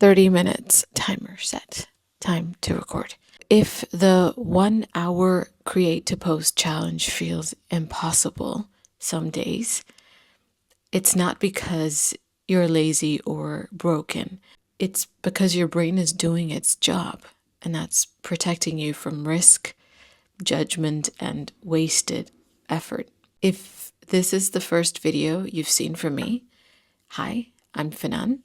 30 minutes, timer set, time to record. If the 1 hour create to post challenge feels impossible some days, it's not because you're lazy or broken. It's because your brain is doing its job, and that's protecting you from risk, judgment, and wasted effort. If this is the first video you've seen from me, hi, I'm Fanan,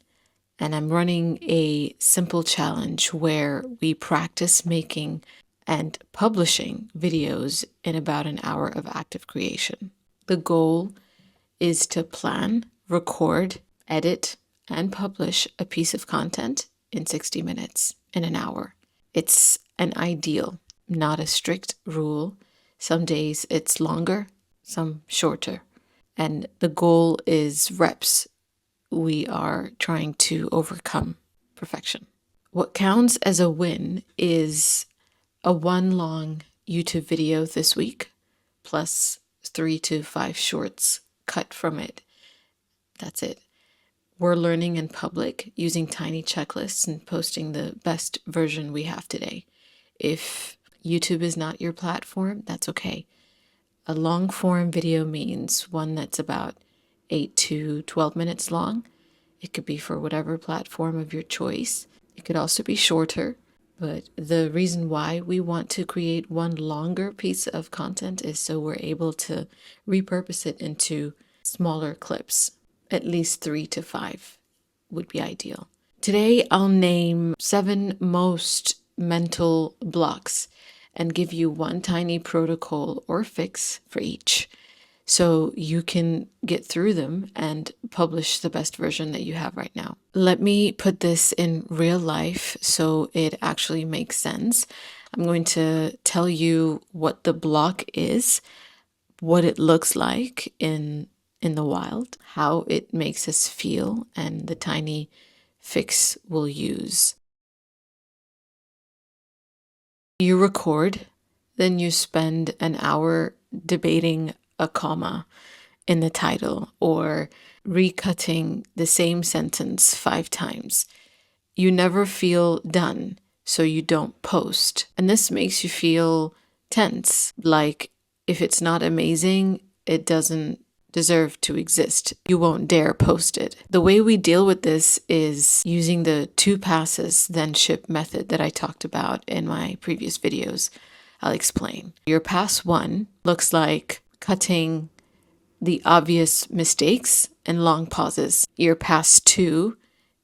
and I'm running a simple challenge where we practice making and publishing videos in about an hour of active creation. The goal is to plan, record, edit, and publish a piece of content in 60 minutes, in an hour. It's an ideal, not a strict rule. Some days it's longer, some shorter. And the goal is reps. We are trying to overcome perfection. What counts as a win is a 1 long YouTube video this week, plus 3 to 5 shorts cut from it. That's it. We're learning in public using tiny checklists and posting the best version we have today. If YouTube is not your platform, that's okay. A long form video means one that's about 8 to 12 minutes long. It could be for whatever platform of your choice. It could also be shorter, but the reason why we want to create one longer piece of content is so we're able to repurpose it into smaller clips. At least 3 to 5 would be ideal. Today, I'll name 7 most mental blocks and give you one tiny protocol or fix for each, so you can get through them and publish the best version that you have right now. Let me put this in real life so it actually makes sense. I'm going to tell you what the block is, what it looks like in the wild, how it makes us feel, and the tiny fix we'll use. You record, then you spend an hour debating a comma in the title or recutting the same sentence 5 times. You never feel done, so you don't post. And this makes you feel tense, like if it's not amazing, it doesn't deserve to exist. You won't dare post it. The way we deal with this is using the 2 passes then ship method that I talked about in my previous videos. I'll explain. Your pass 1 looks like cutting the obvious mistakes and long pauses. Your pass 2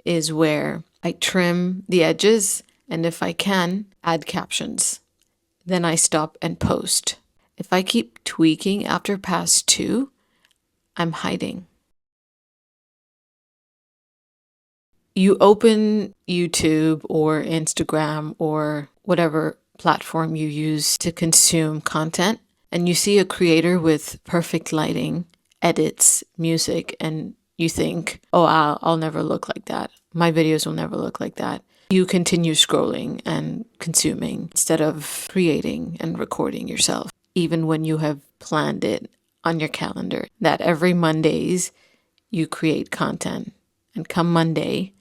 is where I trim the edges and, if I can, add captions. Then I stop and post. If I keep tweaking after pass 2, I'm hiding. You open YouTube or Instagram or whatever platform you use to consume content, and you see a creator with perfect lighting, edits, music, and you think, oh, I'll never look like that. My videos will never look like that. You continue scrolling and consuming instead of creating and recording yourself, even when you have planned it on your calendar that every Mondays you create content, and come Monday,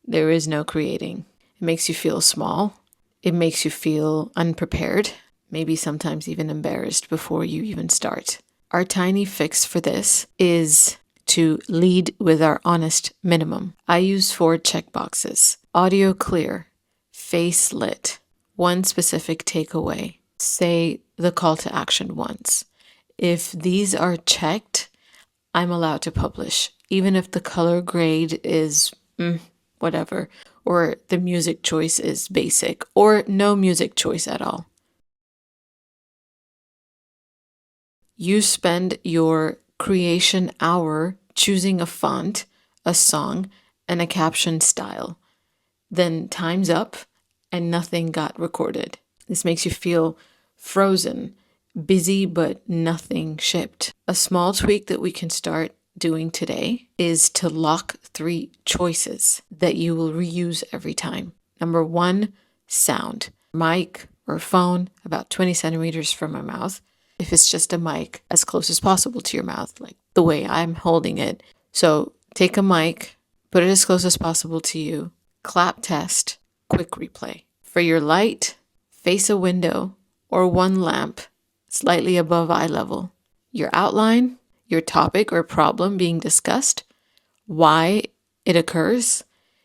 there is no creating. It makes you feel small. It makes you feel unprepared, maybe sometimes even embarrassed before you even start. Our tiny fix for this is to lead with our honest minimum. I use 4 checkboxes: audio clear, face lit, one specific takeaway, say the call to action once. If these are checked, I'm allowed to publish, even if the color grade is whatever, or the music choice is basic, or no music choice at all. You spend your creation hour choosing a font, a song, and a caption style. Then time's up and nothing got recorded. This makes you feel frozen, busy, but nothing shipped. A small tweak that we can start doing today is to lock 3 choices that you will reuse every time. Number 1, sound. Mic or phone about 20 centimeters from my mouth. If it's just a mic, as close as possible to your mouth, like the way I'm holding it. So take a mic, put it as close as possible to you, clap test, quick replay. For your light, face a window or one lamp slightly above eye level. Your outline, your topic or problem being discussed, why it occurs,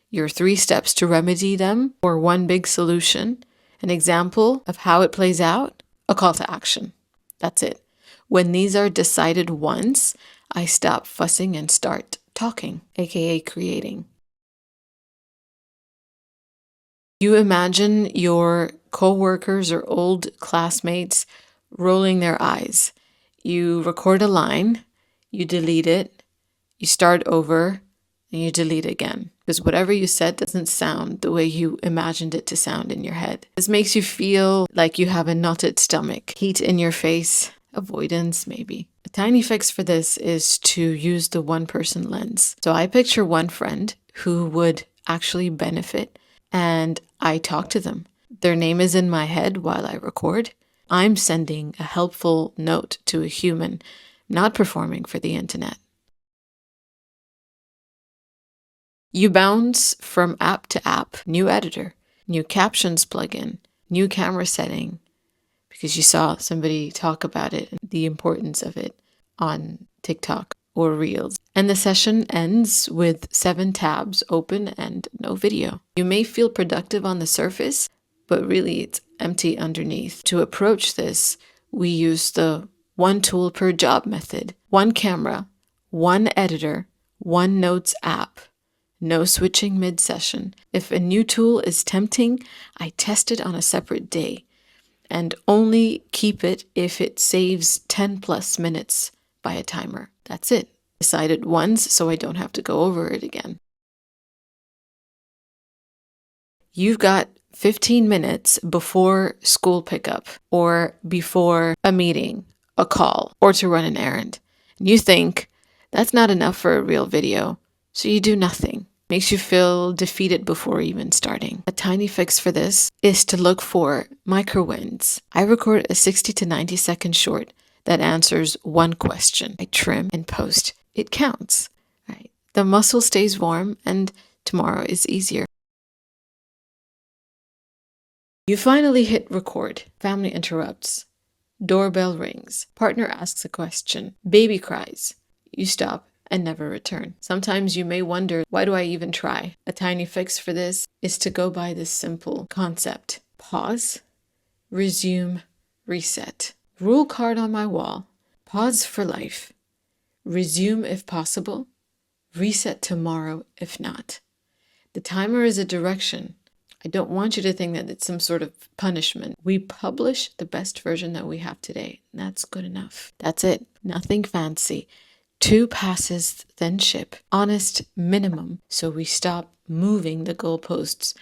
your 3 steps to remedy them, or one big solution, an example of how it plays out, a call to action. That's it. When these are decided once, I stop fussing and start talking, aka creating. You imagine your coworkers or old classmates rolling their eyes. You record a line, you delete it, you start over, and you delete again. Because whatever you said doesn't sound the way you imagined it to sound in your head. This makes you feel like you have a knotted stomach, heat in your face, avoidance maybe. A tiny fix for this is to use the one-person lens. So I picture one friend who would actually benefit, and I talk to them. Their name is in my head while I record. I'm sending a helpful note to a human, not performing for the internet. You bounce from app to app, new editor, new captions plugin, new camera setting, because you saw somebody talk about it, the importance of it on TikTok or Reels. And the session ends with 7 tabs open and no video. You may feel productive on the surface, but really it's empty underneath. To approach this, we use the one tool per job method, one camera, one editor, one notes app. No switching mid-session. If a new tool is tempting, I test it on a separate day and only keep it if it saves 10 plus minutes by a timer. That's it. Decide it once so I don't have to go over it again. You've got 15 minutes before school pickup or before a meeting, a call, or to run an errand. And you think that's not enough for a real video, so you do nothing. Makes you feel defeated before even starting. A tiny fix for this is to look for micro wins. I record a 60 to 90 second short that answers one question. I trim and post. It counts. Right? The muscle stays warm and tomorrow is easier. You finally hit record. Family interrupts. Doorbell rings. Partner asks a question. Baby cries. You stop and never return. Sometimes you may wonder, why do I even try? A tiny fix for this is to go by this simple concept. Pause, resume, reset. Rule card on my wall. Pause for life. Resume if possible. Reset tomorrow if not. The timer is a direction. I don't want you to think that it's some sort of punishment. We publish the best version that we have today. And that's good enough. That's it. Nothing fancy. 2 passes, then ship. Honest minimum, so we stop moving the goalposts.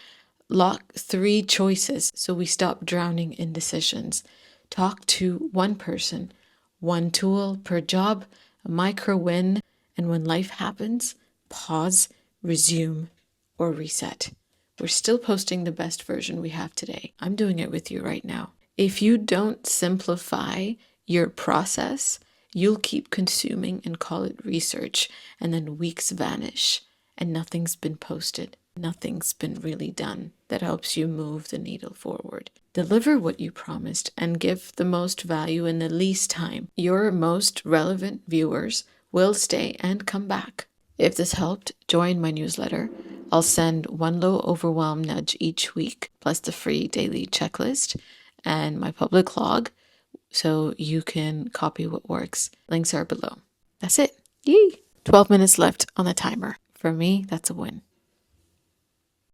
Lock 3 choices, so we stop drowning in decisions. Talk to one person, one tool per job, a micro win, and when life happens, pause, resume, or reset. We're still posting the best version we have today. I'm doing it with you right now. If you don't simplify your process, you'll keep consuming and call it research, and then weeks vanish and nothing's been posted. Nothing's been really done that helps you move the needle forward. Deliver what you promised and give the most value in the least time. Your most relevant viewers will stay and come back. If this helped, join my newsletter. I'll send one low overwhelm nudge each week, plus the free daily checklist and my public log, so you can copy what works. Links are below. That's it. Yay! 12 minutes left on the timer. For me, that's a win.